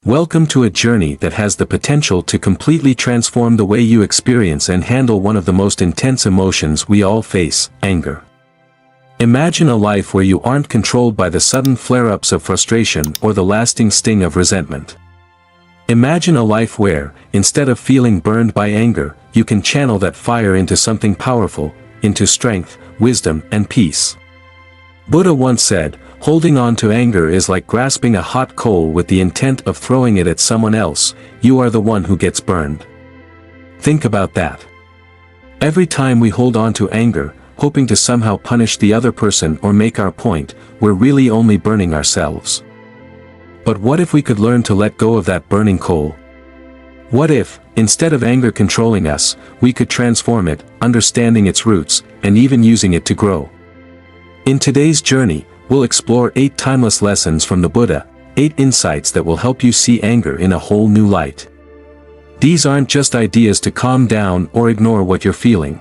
Welcome to a journey that has the potential to completely transform the way you experience and handle one of the most intense emotions we all face, anger. Imagine a life where you aren't controlled by the sudden flare-ups of frustration or the lasting sting of resentment. Imagine a life where, instead of feeling burned by anger, you can channel that fire into something powerful, into strength, wisdom, and peace. Buddha once said, "Holding on to anger is like grasping a hot coal with the intent of throwing it at someone else. You are the one who gets burned." Think about that. Every time we hold on to anger, hoping to somehow punish the other person or make our point, we're really only burning ourselves. But what if we could learn to let go of that burning coal? What if, instead of anger controlling us, we could transform it, understanding its roots, and even using it to grow? In today's journey, we'll explore 8 timeless lessons from the Buddha, 8 insights that will help you see anger in a whole new light. These aren't just ideas to calm down or ignore what you're feeling.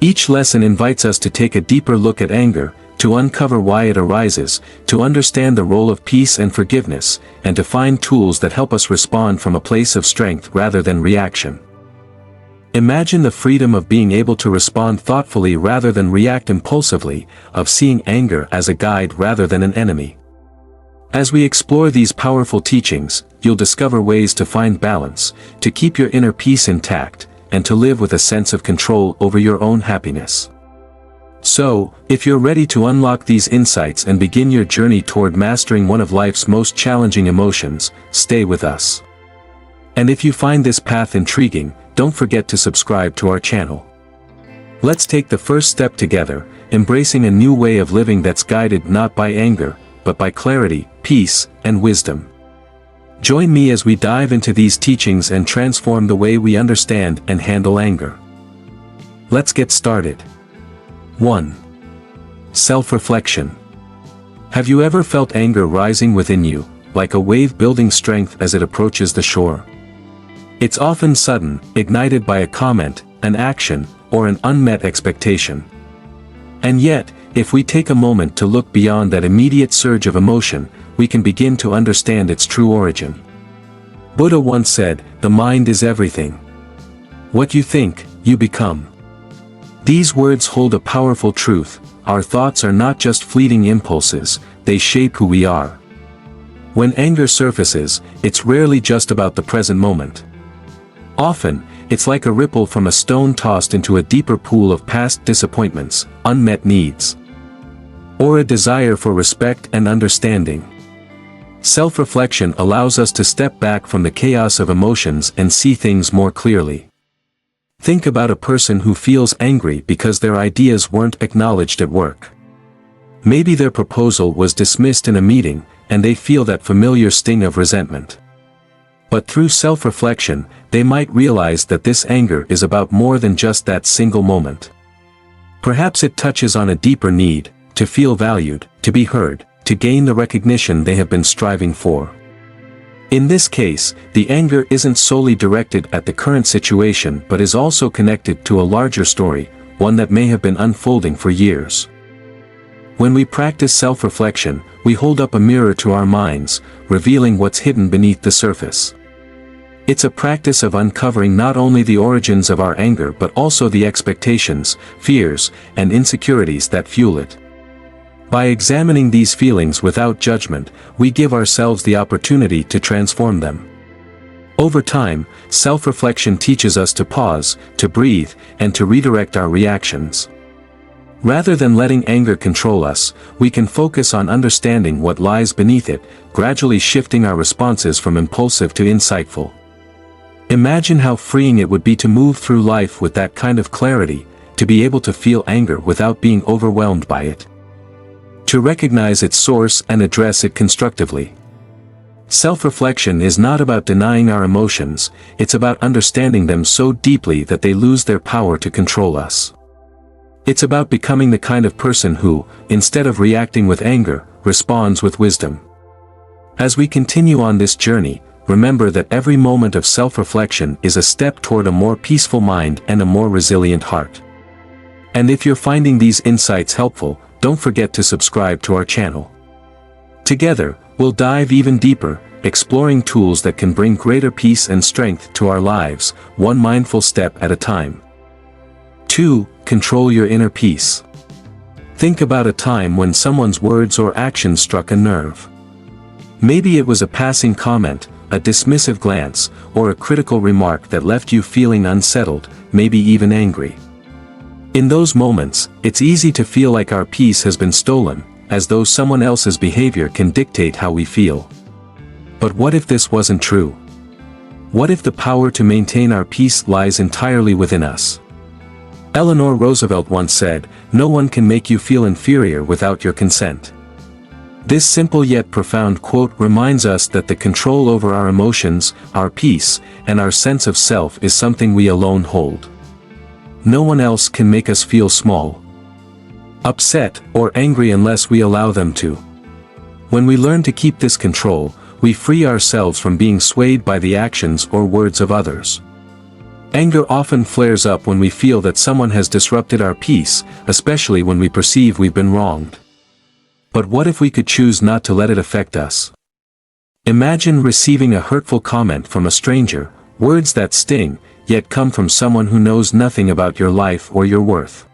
Each lesson invites us to take a deeper look at anger, to uncover why it arises, to understand the role of peace and forgiveness, and to find tools that help us respond from a place of strength rather than reaction. Imagine the freedom of being able to respond thoughtfully rather than react impulsively, of seeing anger as a guide rather than an enemy. As we explore these powerful teachings, you'll discover ways to find balance, to keep your inner peace intact, and to live with a sense of control over your own happiness. So, if you're ready to unlock these insights and begin your journey toward mastering one of life's most challenging emotions, stay with us. And if you find this path intriguing, don't forget to subscribe to our channel. Let's take the first step together, embracing a new way of living that's guided not by anger, but by clarity, peace, and wisdom. Join me as we dive into these teachings and transform the way we understand and handle anger. Let's get started. 1. Self-reflection. Have you ever felt anger rising within you, like a wave building strength as it approaches the shore? It's often sudden, ignited by a comment, an action, or an unmet expectation. And yet, if we take a moment to look beyond that immediate surge of emotion, we can begin to understand its true origin. Buddha once said, "The mind is everything. What you think, you become." These words hold a powerful truth. Our thoughts are not just fleeting impulses, they shape who we are. When anger surfaces, it's rarely just about the present moment. Often, it's like a ripple from a stone tossed into a deeper pool of past disappointments, unmet needs, or a desire for respect and understanding. Self-reflection allows us to step back from the chaos of emotions and see things more clearly. Think about a person who feels angry because their ideas weren't acknowledged at work. Maybe their proposal was dismissed in a meeting, and they feel that familiar sting of resentment. But through self-reflection, they might realize that this anger is about more than just that single moment. Perhaps it touches on a deeper need, to feel valued, to be heard, to gain the recognition they have been striving for. In this case, the anger isn't solely directed at the current situation but is also connected to a larger story, one that may have been unfolding for years. When we practice self-reflection, we hold up a mirror to our minds, revealing what's hidden beneath the surface. It's a practice of uncovering not only the origins of our anger but also the expectations, fears, and insecurities that fuel it. By examining these feelings without judgment, we give ourselves the opportunity to transform them. Over time, self-reflection teaches us to pause, to breathe, and to redirect our reactions. Rather than letting anger control us, we can focus on understanding what lies beneath it, gradually shifting our responses from impulsive to insightful. Imagine how freeing it would be to move through life with that kind of clarity, to be able to feel anger without being overwhelmed by it. To recognize its source and address it constructively. Self-reflection is not about denying our emotions, it's about understanding them so deeply that they lose their power to control us. It's about becoming the kind of person who, instead of reacting with anger, responds with wisdom. As we continue on this journey, remember that every moment of self-reflection is a step toward a more peaceful mind and a more resilient heart. And if you're finding these insights helpful, don't forget to subscribe to our channel. Together, we'll dive even deeper, exploring tools that can bring greater peace and strength to our lives, one mindful step at a time. 2. Control your inner peace. Think about a time when someone's words or actions struck a nerve. Maybe it was a passing comment, a dismissive glance, or a critical remark that left you feeling unsettled, maybe even angry. In those moments, it's easy to feel like our peace has been stolen, as though someone else's behavior can dictate how we feel. But what if this wasn't true? What if the power to maintain our peace lies entirely within us? Eleanor Roosevelt once said, "No one can make you feel inferior without your consent." This simple yet profound quote reminds us that the control over our emotions, our peace, and our sense of self is something we alone hold. No one else can make us feel small, upset, or angry unless we allow them to. When we learn to keep this control, we free ourselves from being swayed by the actions or words of others. Anger often flares up when we feel that someone has disrupted our peace, especially when we perceive we've been wronged. But what if we could choose not to let it affect us? Imagine receiving a hurtful comment from a stranger, words that sting, yet come from someone who knows nothing about your life or your worth.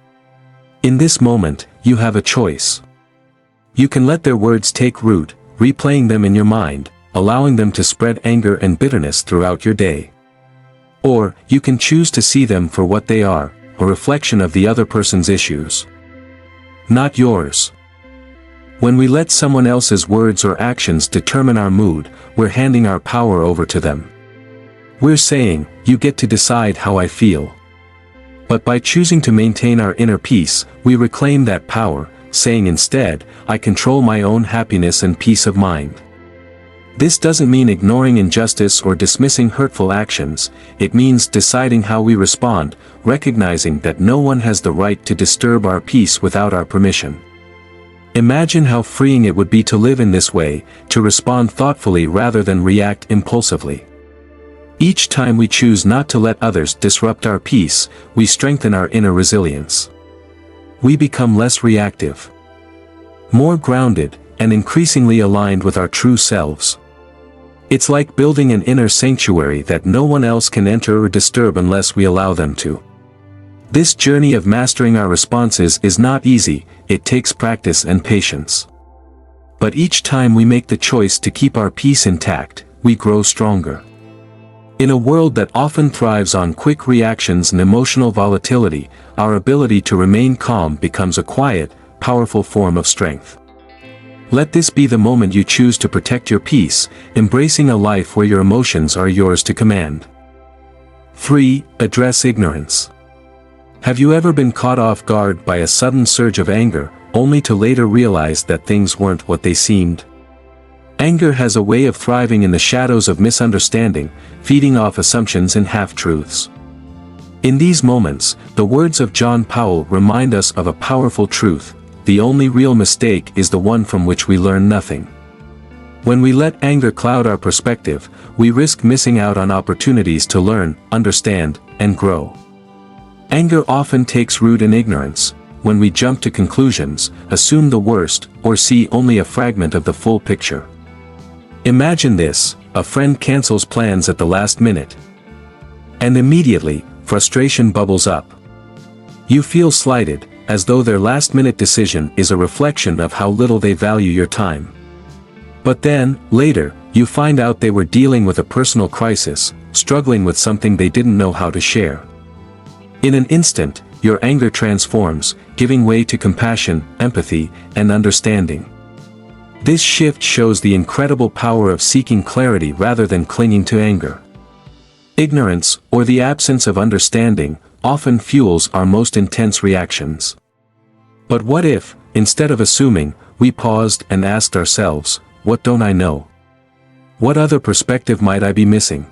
In this moment, you have a choice. You can let their words take root, replaying them in your mind, allowing them to spread anger and bitterness throughout your day. Or, you can choose to see them for what they are, a reflection of the other person's issues, not yours. When we let someone else's words or actions determine our mood, we're handing our power over to them. We're saying, "You get to decide how I feel." But by choosing to maintain our inner peace, we reclaim that power, saying instead, "I control my own happiness and peace of mind." This doesn't mean ignoring injustice or dismissing hurtful actions, it means deciding how we respond, recognizing that no one has the right to disturb our peace without our permission. Imagine how freeing it would be to live in this way, to respond thoughtfully rather than react impulsively. Each time we choose not to let others disrupt our peace, we strengthen our inner resilience. We become less reactive, more grounded, and increasingly aligned with our true selves. It's like building an inner sanctuary that no one else can enter or disturb unless we allow them to. This journey of mastering our responses is not easy, it takes practice and patience. But each time we make the choice to keep our peace intact, we grow stronger. In a world that often thrives on quick reactions and emotional volatility, our ability to remain calm becomes a quiet, powerful form of strength. Let this be the moment you choose to protect your peace, embracing a life where your emotions are yours to command. 3. Address ignorance. Have you ever been caught off guard by a sudden surge of anger, only to later realize that things weren't what they seemed? Anger has a way of thriving in the shadows of misunderstanding, feeding off assumptions and half-truths. In these moments, the words of John Powell remind us of a powerful truth: the only real mistake is the one from which we learn nothing. When we let anger cloud our perspective, we risk missing out on opportunities to learn, understand, and grow. Anger often takes root in ignorance, when we jump to conclusions, assume the worst, or see only a fragment of the full picture. Imagine this: a friend cancels plans at the last minute. And immediately, frustration bubbles up. You feel slighted, as though their last-minute decision is a reflection of how little they value your time. But then, later, you find out they were dealing with a personal crisis, struggling with something they didn't know how to share. In an instant, your anger transforms, giving way to compassion, empathy, and understanding. This shift shows the incredible power of seeking clarity rather than clinging to anger. Ignorance, or the absence of understanding, often fuels our most intense reactions. But what if, instead of assuming, we paused and asked ourselves, "What don't I know? What other perspective might I be missing?"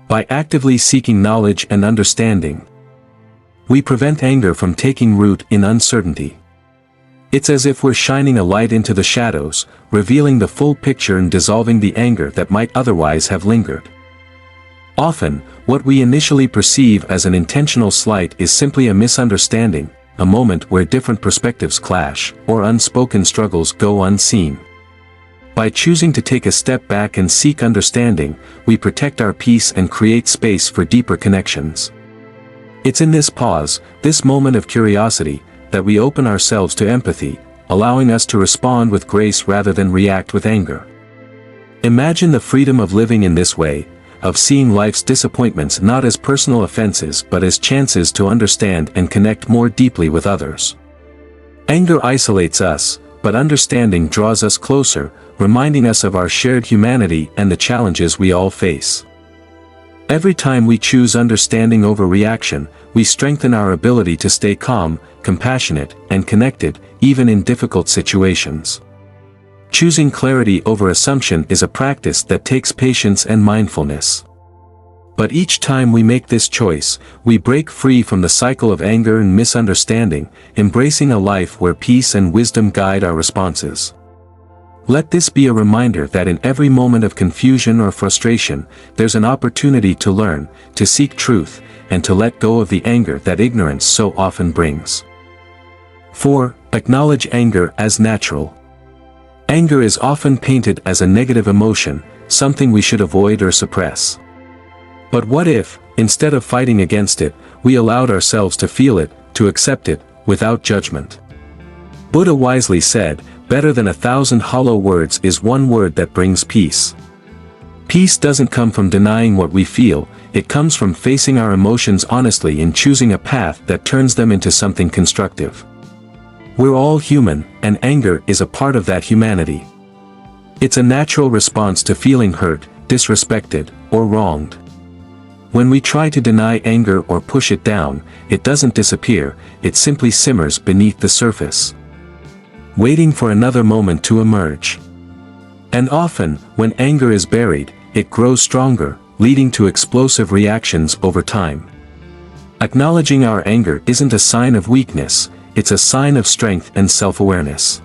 By actively seeking knowledge and understanding, we prevent anger from taking root in uncertainty. It's as if we're shining a light into the shadows, revealing the full picture and dissolving the anger that might otherwise have lingered. Often, what we initially perceive as an intentional slight is simply a misunderstanding, a moment where different perspectives clash, or unspoken struggles go unseen. By choosing to take a step back and seek understanding, we protect our peace and create space for deeper connections. It's in this pause, this moment of curiosity, that we open ourselves to empathy, allowing us to respond with grace rather than react with anger. Imagine the freedom of living in this way, of seeing life's disappointments not as personal offenses but as chances to understand and connect more deeply with others. Anger isolates us, but understanding draws us closer, reminding us of our shared humanity and the challenges we all face. Every time we choose understanding over reaction, we strengthen our ability to stay calm, compassionate, and connected, even in difficult situations. Choosing clarity over assumption is a practice that takes patience and mindfulness. But each time we make this choice, we break free from the cycle of anger and misunderstanding, embracing a life where peace and wisdom guide our responses. Let this be a reminder that in every moment of confusion or frustration, there's an opportunity to learn, to seek truth, and to let go of the anger that ignorance so often brings. 4. Acknowledge anger as natural. Anger is often painted as a negative emotion, something we should avoid or suppress. But what if, instead of fighting against it, we allowed ourselves to feel it, to accept it, without judgment? Buddha wisely said, "Better than 1,000 hollow words is one word that brings peace." Peace doesn't come from denying what we feel, it comes from facing our emotions honestly and choosing a path that turns them into something constructive. We're all human, and anger is a part of that humanity. It's a natural response to feeling hurt, disrespected, or wronged. When we try to deny anger or push it down, it doesn't disappear, it simply simmers beneath the surface, waiting for another moment to emerge. And often, when anger is buried, it grows stronger, leading to explosive reactions over time. Acknowledging our anger isn't a sign of weakness, it's a sign of strength and self-awareness.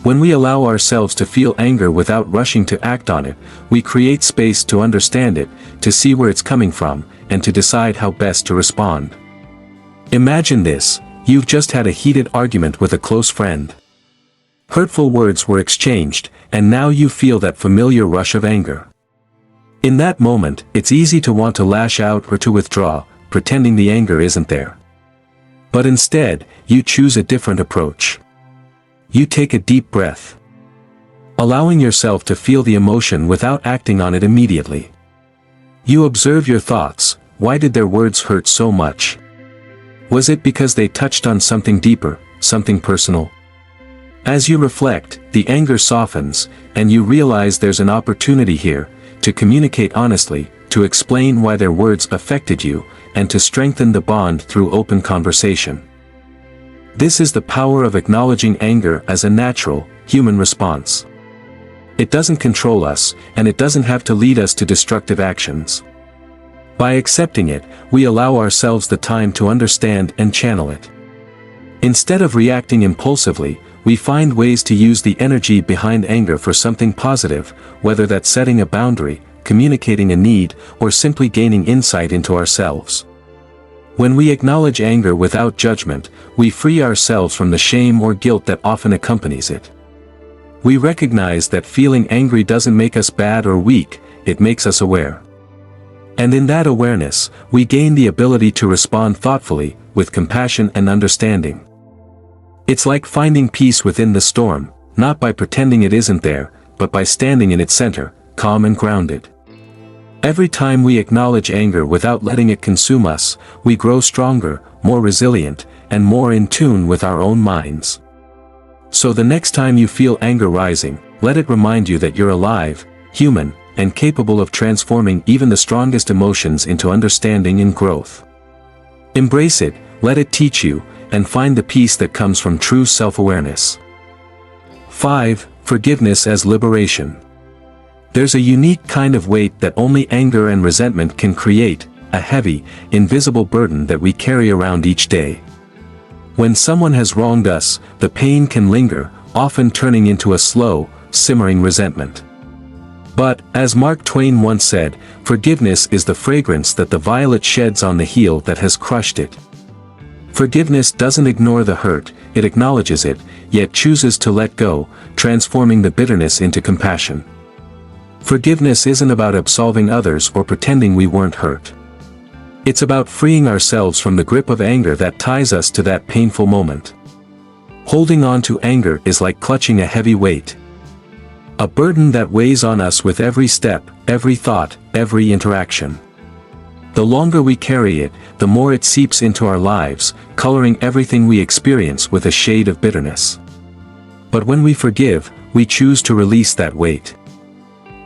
When we allow ourselves to feel anger without rushing to act on it, we create space to understand it, to see where it's coming from, and to decide how best to respond. Imagine this: you've just had a heated argument with a close friend. Hurtful words were exchanged, and now you feel that familiar rush of anger. In that moment, it's easy to want to lash out or to withdraw, pretending the anger isn't there. But instead, you choose a different approach. You take a deep breath, allowing yourself to feel the emotion without acting on it immediately. You observe your thoughts. Why did their words hurt so much? Was it because they touched on something deeper, something personal? As you reflect, the anger softens, and you realize there's an opportunity here, to communicate honestly, to explain why their words affected you, and to strengthen the bond through open conversation. This is the power of acknowledging anger as a natural, human response. It doesn't control us, and it doesn't have to lead us to destructive actions. By accepting it, we allow ourselves the time to understand and channel it. Instead of reacting impulsively, we find ways to use the energy behind anger for something positive, whether that's setting a boundary, communicating a need, or simply gaining insight into ourselves. When we acknowledge anger without judgment, we free ourselves from the shame or guilt that often accompanies it. We recognize that feeling angry doesn't make us bad or weak, it makes us aware. And in that awareness, we gain the ability to respond thoughtfully, with compassion and understanding. It's like finding peace within the storm, not by pretending it isn't there, but by standing in its center, calm and grounded. Every time we acknowledge anger without letting it consume us, we grow stronger, more resilient, and more in tune with our own minds. So the next time you feel anger rising, let it remind you that you're alive, human, and capable of transforming even the strongest emotions into understanding and growth. Embrace it, let it teach you, and find the peace that comes from true self-awareness. 5. Forgiveness as liberation. There's a unique kind of weight that only anger and resentment can create, a heavy, invisible burden that we carry around each day. When someone has wronged us, the pain can linger, often turning into a slow, simmering resentment. But, as Mark Twain once said, forgiveness is the fragrance that the violet sheds on the heel that has crushed it. Forgiveness doesn't ignore the hurt, it acknowledges it, yet chooses to let go, transforming the bitterness into compassion. Forgiveness isn't about absolving others or pretending we weren't hurt. It's about freeing ourselves from the grip of anger that ties us to that painful moment. Holding on to anger is like clutching a heavy weight. A burden that weighs on us with every step, every thought, every interaction. The longer we carry it, the more it seeps into our lives, coloring everything we experience with a shade of bitterness. But when we forgive, we choose to release that weight.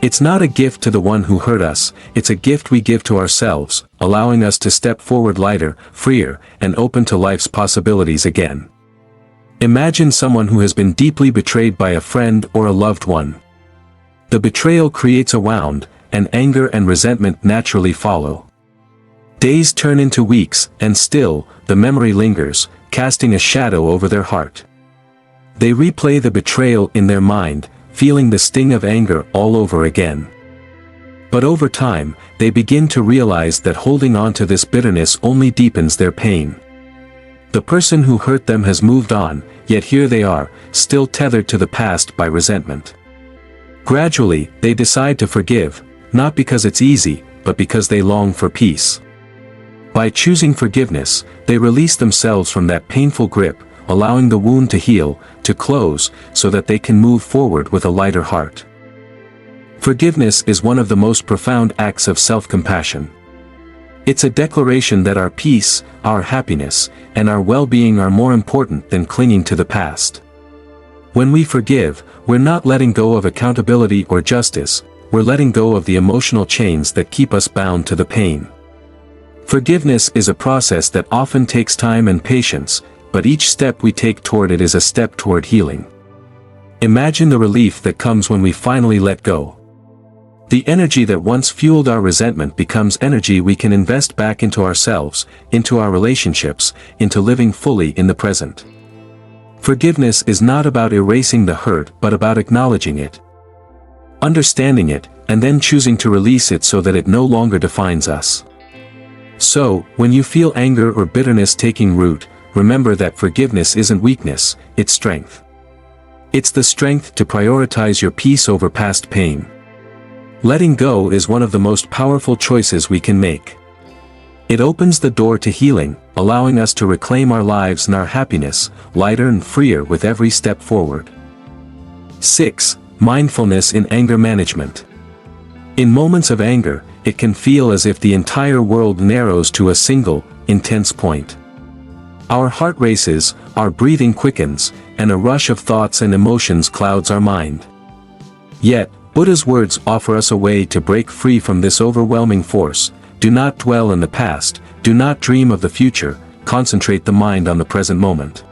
It's not a gift to the one who hurt us, it's a gift we give to ourselves, allowing us to step forward lighter, freer, and open to life's possibilities again. Imagine someone who has been deeply betrayed by a friend or a loved one. The betrayal creates a wound, and anger and resentment naturally follow. Days turn into weeks, and still, the memory lingers, casting a shadow over their heart. They replay the betrayal in their mind, feeling the sting of anger all over again. But over time, they begin to realize that holding on to this bitterness only deepens their pain. The person who hurt them has moved on, yet here they are, still tethered to the past by resentment. Gradually, they decide to forgive, not because it's easy, but because they long for peace. By choosing forgiveness, they release themselves from that painful grip, allowing the wound to heal, to close, so that they can move forward with a lighter heart. Forgiveness is one of the most profound acts of self-compassion. It's a declaration that our peace, our happiness, and our well-being are more important than clinging to the past. When we forgive, we're not letting go of accountability or justice, we're letting go of the emotional chains that keep us bound to the pain. Forgiveness is a process that often takes time and patience, but each step we take toward it is a step toward healing. Imagine the relief that comes when we finally let go. The energy that once fueled our resentment becomes energy we can invest back into ourselves, into our relationships, into living fully in the present. Forgiveness is not about erasing the hurt but about acknowledging it, understanding it, and then choosing to release it so that it no longer defines us. So, when you feel anger or bitterness taking root, remember that forgiveness isn't weakness, it's strength. It's the strength to prioritize your peace over past pain. Letting go is one of the most powerful choices we can make. It opens the door to healing, allowing us to reclaim our lives and our happiness, lighter and freer with every step forward. 6. Mindfulness in anger management. In moments of anger, it can feel as if the entire world narrows to a single, intense point. Our heart races, our breathing quickens, and a rush of thoughts and emotions clouds our mind. Yet, Buddha's words offer us a way to break free from this overwhelming force. Do not dwell in the past, do not dream of the future, concentrate the mind on the present moment.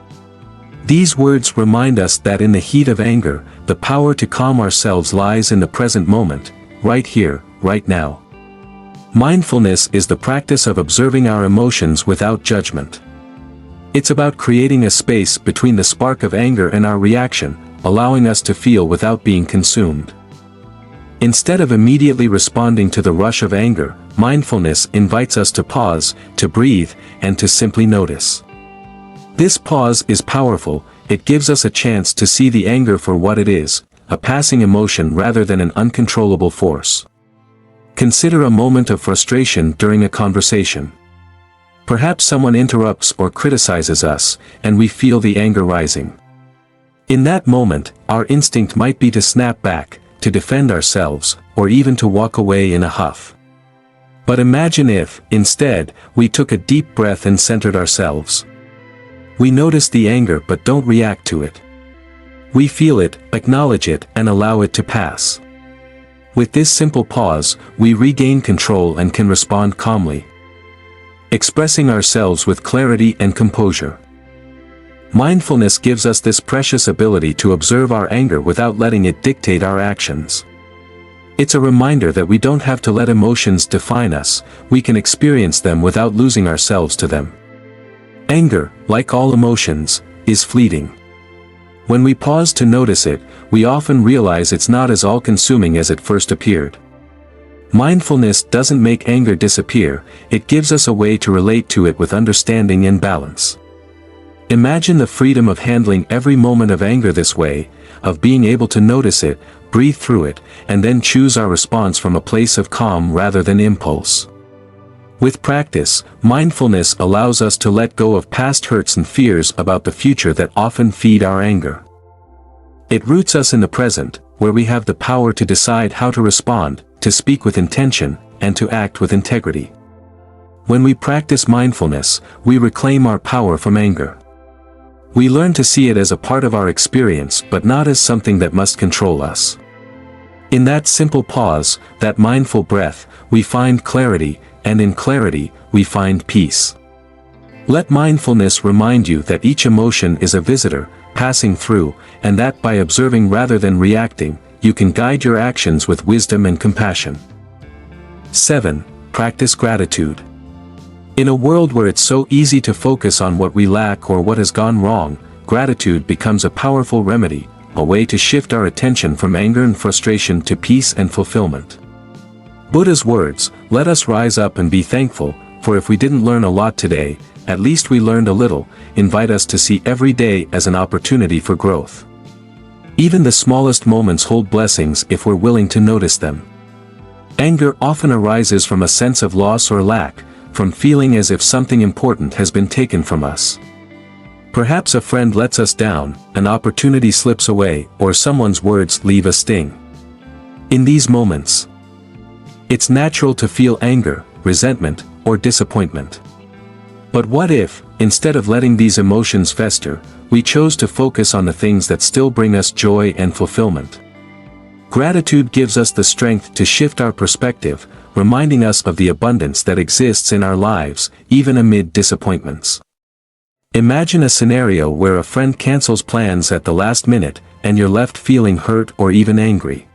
These words remind us that in the heat of anger, the power to calm ourselves lies in the present moment, right here, right now. Mindfulness is the practice of observing our emotions without judgment. It's about creating a space between the spark of anger and our reaction, allowing us to feel without being consumed. Instead of immediately responding to the rush of anger, mindfulness invites us to pause, to breathe, and to simply notice. This pause is powerful, it gives us a chance to see the anger for what it is, a passing emotion rather than an uncontrollable force. Consider a moment of frustration during a conversation. Perhaps someone interrupts or criticizes us, and we feel the anger rising. In that moment, our instinct might be to snap back, to defend ourselves, or even to walk away in a huff. But imagine if, instead, we took a deep breath and centered ourselves. We notice the anger but don't react to it. We feel it, acknowledge it, and allow it to pass. With this simple pause, we regain control and can respond calmly, expressing ourselves with clarity and composure. Mindfulness gives us this precious ability to observe our anger without letting it dictate our actions. It's a reminder that we don't have to let emotions define us, we can experience them without losing ourselves to them. Anger, like all emotions, is fleeting. When we pause to notice it, we often realize it's not as all-consuming as it first appeared. Mindfulness doesn't make anger disappear, it gives us a way to relate to it with understanding and balance. Imagine the freedom of handling every moment of anger this way, of being able to notice it, breathe through it, and then choose our response from a place of calm rather than impulse. With practice, mindfulness allows us to let go of past hurts and fears about the future that often feed our anger. It roots us in the present, where we have the power to decide how to respond, to speak with intention, and to act with integrity. When we practice mindfulness, we reclaim our power from anger. We learn to see it as a part of our experience but not as something that must control us. In that simple pause, that mindful breath, we find clarity, and in clarity, we find peace. Let mindfulness remind you that each emotion is a visitor, passing through, and that by observing rather than reacting, you can guide your actions with wisdom and compassion. 7. Practice gratitude. In a world where it's so easy to focus on what we lack or what has gone wrong, gratitude becomes a powerful remedy, a way to shift our attention from anger and frustration to peace and fulfillment. Buddha's words, "Let us rise up and be thankful, for if we didn't learn a lot today, at least we learned a little," invite us to see every day as an opportunity for growth. Even the smallest moments hold blessings if we're willing to notice them. Anger often arises from a sense of loss or lack, from feeling as if something important has been taken from us. Perhaps a friend lets us down, an opportunity slips away, or someone's words leave a sting. In these moments, it's natural to feel anger, resentment, or disappointment. But what if, instead of letting these emotions fester, we chose to focus on the things that still bring us joy and fulfillment? Gratitude gives us the strength to shift our perspective, reminding us of the abundance that exists in our lives, even amid disappointments. Imagine a scenario where a friend cancels plans at the last minute, and you're left feeling hurt or even angry.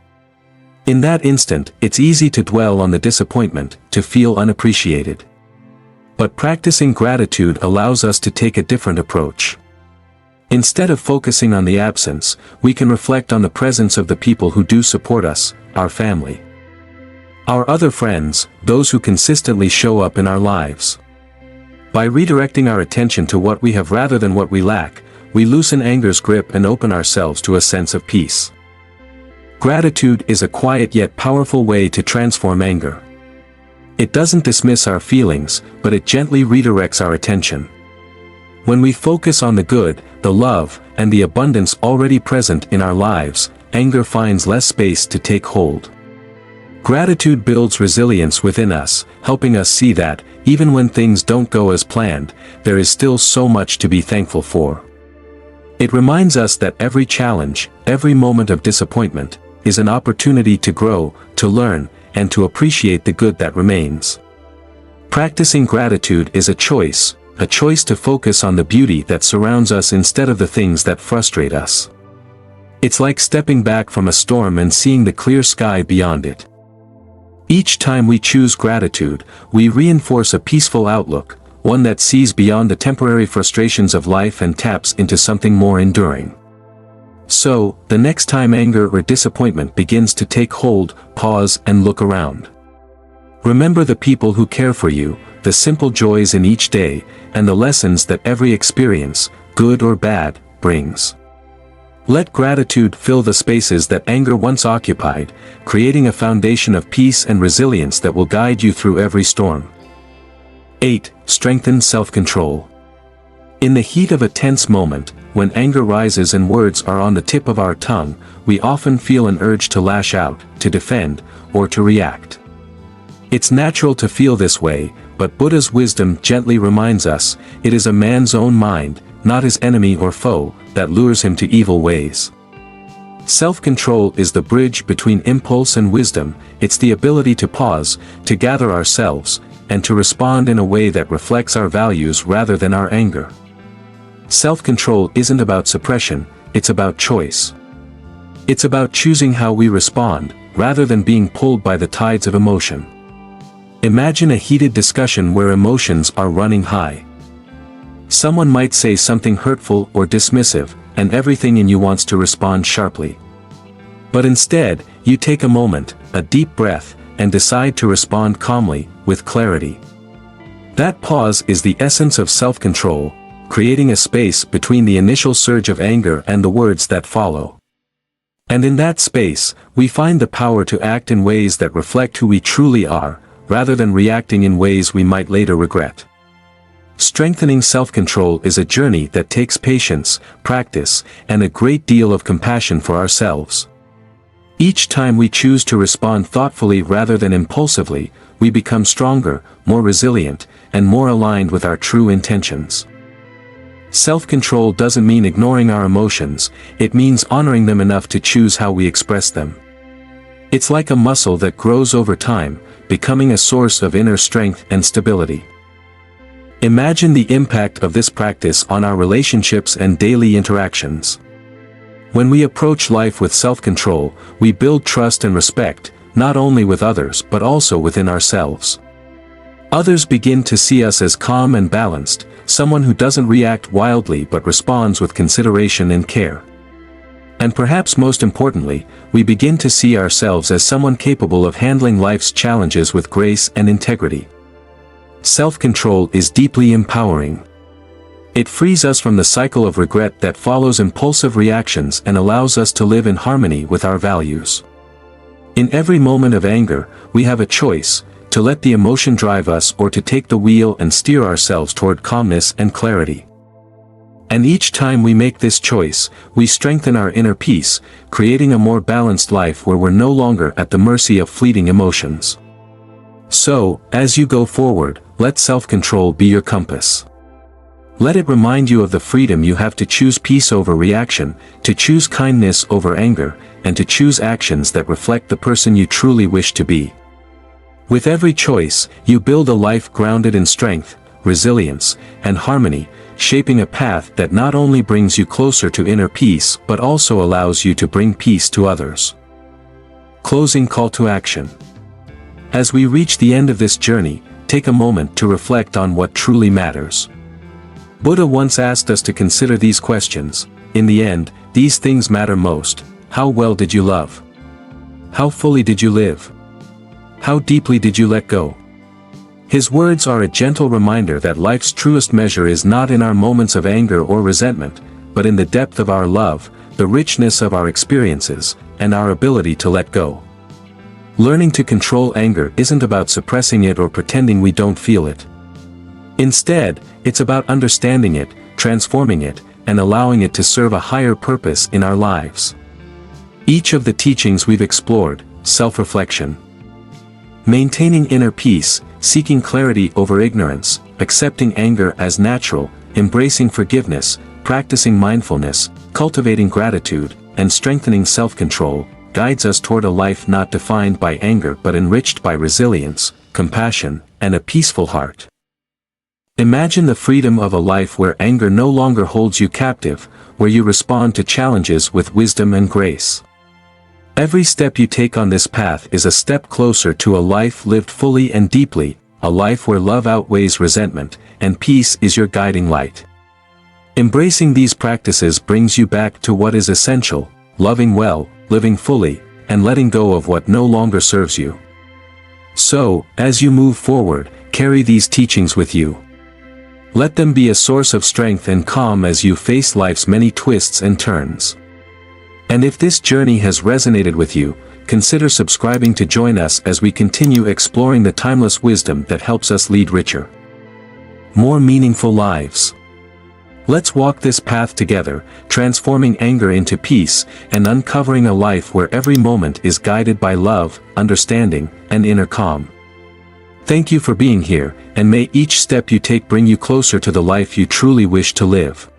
In that instant, it's easy to dwell on the disappointment, to feel unappreciated. But practicing gratitude allows us to take a different approach. Instead of focusing on the absence, we can reflect on the presence of the people who do support us, our family, our other friends, those who consistently show up in our lives. By redirecting our attention to what we have rather than what we lack, we loosen anger's grip and open ourselves to a sense of peace. Gratitude is a quiet yet powerful way to transform anger. It doesn't dismiss our feelings, but it gently redirects our attention. When we focus on the good, the love, and the abundance already present in our lives, anger finds less space to take hold. Gratitude builds resilience within us, helping us see that, even when things don't go as planned, there is still so much to be thankful for. It reminds us that every challenge, every moment of disappointment, is an opportunity to grow, to learn, and to appreciate the good that remains. Practicing gratitude is a choice to focus on the beauty that surrounds us instead of the things that frustrate us. It's like stepping back from a storm and seeing the clear sky beyond it. Each time we choose gratitude, we reinforce a peaceful outlook, one that sees beyond the temporary frustrations of life and taps into something more enduring. So, the next time anger or disappointment begins to take hold, pause and look around. Remember the people who care for you, the simple joys in each day, and the lessons that every experience, good or bad, brings. Let gratitude fill the spaces that anger once occupied, creating a foundation of peace and resilience that will guide you through every storm. 8. Strengthen self-control. In the heat of a tense moment, when anger rises and words are on the tip of our tongue, we often feel an urge to lash out, to defend, or to react. It's natural to feel this way, but Buddha's wisdom gently reminds us, it is a man's own mind, not his enemy or foe, that lures him to evil ways. Self-control is the bridge between impulse and wisdom. It's the ability to pause, to gather ourselves, and to respond in a way that reflects our values rather than our anger. Self-control isn't about suppression, it's about choice. It's about choosing how we respond, rather than being pulled by the tides of emotion. Imagine a heated discussion where emotions are running high. Someone might say something hurtful or dismissive, and everything in you wants to respond sharply. But instead, you take a moment, a deep breath, and decide to respond calmly, with clarity. That pause is the essence of self-control, creating a space between the initial surge of anger and the words that follow. And in that space, we find the power to act in ways that reflect who we truly are, rather than reacting in ways we might later regret. Strengthening self-control is a journey that takes patience, practice, and a great deal of compassion for ourselves. Each time we choose to respond thoughtfully rather than impulsively, we become stronger, more resilient, and more aligned with our true intentions. Self-control doesn't mean ignoring our emotions, it means honoring them enough to choose how we express them. It's like a muscle that grows over time, becoming a source of inner strength and stability. Imagine the impact of this practice on our relationships and daily interactions. When we approach life with self-control, we build trust and respect, not only with others but also within ourselves. Others begin to see us as calm and balanced, someone who doesn't react wildly but responds with consideration and care. And perhaps most importantly, we begin to see ourselves as someone capable of handling life's challenges with grace and integrity. Self-control is deeply empowering. It frees us from the cycle of regret that follows impulsive reactions and allows us to live in harmony with our values. In every moment of anger, we have a choice: to let the emotion drive us or to take the wheel and steer ourselves toward calmness and clarity. And each time we make this choice, we strengthen our inner peace, creating a more balanced life where we're no longer at the mercy of fleeting emotions. So, as you go forward, let self-control be your compass. Let it remind you of the freedom you have to choose peace over reaction, to choose kindness over anger, and to choose actions that reflect the person you truly wish to be. With every choice, you build a life grounded in strength, resilience, and harmony, shaping a path that not only brings you closer to inner peace but also allows you to bring peace to others. Closing call to action. As we reach the end of this journey, take a moment to reflect on what truly matters. Buddha once asked us to consider these questions. In the end, these things matter most. How well did you love? How fully did you live? How deeply did you let go? His words are a gentle reminder that life's truest measure is not in our moments of anger or resentment, but in the depth of our love, the richness of our experiences, and our ability to let go. Learning to control anger isn't about suppressing it or pretending we don't feel it. Instead, it's about understanding it, transforming it, and allowing it to serve a higher purpose in our lives. Each of the teachings we've explored: self-reflection, maintaining inner peace, seeking clarity over ignorance, accepting anger as natural, embracing forgiveness, practicing mindfulness, cultivating gratitude, and strengthening self-control, guides us toward a life not defined by anger but enriched by resilience, compassion, and a peaceful heart. Imagine the freedom of a life where anger no longer holds you captive, where you respond to challenges with wisdom and grace. Every step you take on this path is a step closer to a life lived fully and deeply, a life where love outweighs resentment, and peace is your guiding light. Embracing these practices brings you back to what is essential: loving well, living fully, and letting go of what no longer serves you. So, as you move forward, carry these teachings with you. Let them be a source of strength and calm as you face life's many twists and turns. And if this journey has resonated with you, consider subscribing to join us as we continue exploring the timeless wisdom that helps us lead richer, more meaningful lives. Let's walk this path together, transforming anger into peace, and uncovering a life where every moment is guided by love, understanding, and inner calm. Thank you for being here, and may each step you take bring you closer to the life you truly wish to live.